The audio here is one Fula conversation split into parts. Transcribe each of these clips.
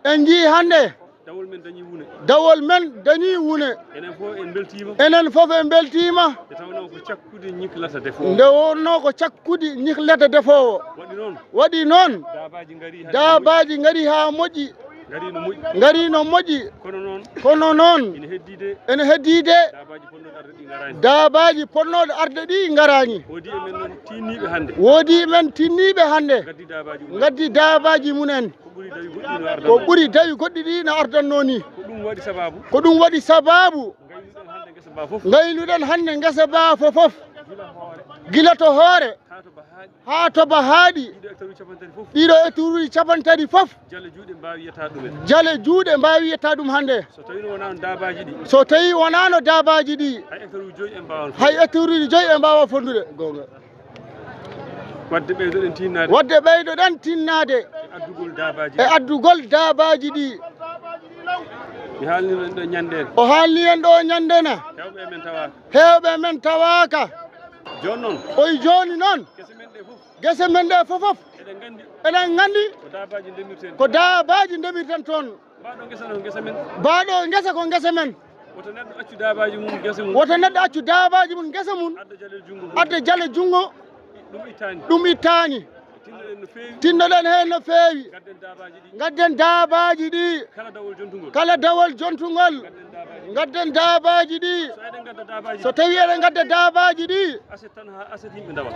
en jii hannde dawol men dañii wune enen fof en beltiima nde wonno ko cakkude ñihlete defoowo waɗi noon daabaaji ngari haa moƴƴi ngari no moƴƴi kono noon ene heddiide daabaaji ponnoɗe arde ɗi ngaraani woodi men tinniiɓe hannde ngaddi daabaaji munen ko ɓuri dawi goɗɗi ɗi no ardanno ni ko ɗum waɗi sababu ngayluɗen hannde ngesa baa fofof gila to hoore haa to ba haaɗi ɗiɗo hectares uji capantati fof jale juuɗe mbawi yetta ɗum hannde so tawi wonano dabaji ɗi hay hectares uji 5 e mbawa fondude gonga wadde ɓeydoɗen tinnade e addugol dabaji ɗi o haalni en ɗo ñandena hewɓe men tawaka oy joni noon gese men ɗe fofof eɗen gandi ko dabaji ndemirten toon baɗo gesa ko gese men woto neɗɗo accu dabaji mum gesa mum adda jale jungo ɗum ittani tinnoɗen hen no feewi gadden dabaji ɗi kala dawol jontugol gadden dabaji ɗi so tawi eɗen gadda dabaji ɗi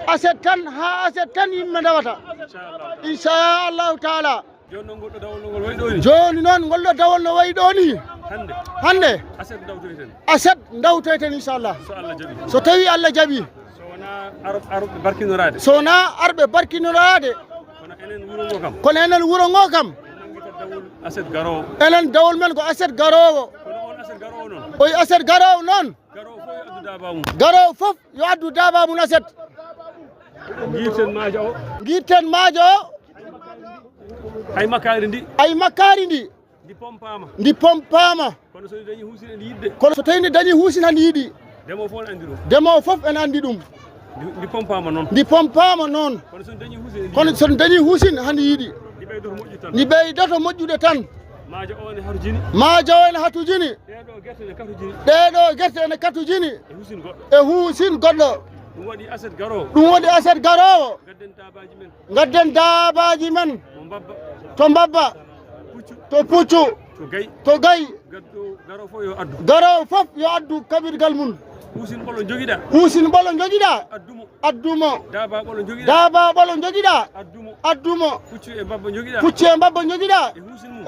aset tan ha aset tan yimɓe ndawata inchallahu taala joni noon ngolɗo dawol no wayi ɗo ni hande aset dawtoyten inchallah so tawi Allah jaaɓi sowona arɓe barkinorade kono enen wuuro ngo kam enen dawol men ko aset garowo oy aset garowo noon garowo fof yo addu daba mum aset guirten maajo o ay makkari ndi ndi pompama kono so tawi ndi dañi huusine hande yiiɗi demowo fof ene andi ɗum ndi pompama noon kono so dañi huusine hande yiiɗi ndi ɓeydoto moƴƴude tan maajo o ene hatujini ɗeɗo guerte ene katujini e huusin goɗɗo ɗum waɗi aset garowo gadden dabaji men to mbabba to puccu to gayi garowo fof yo addu kabirgal mum huusin ɓolo joguiɗa addumo daba ɓolo joguiɗa addumo puccu e mbabba joguiɗa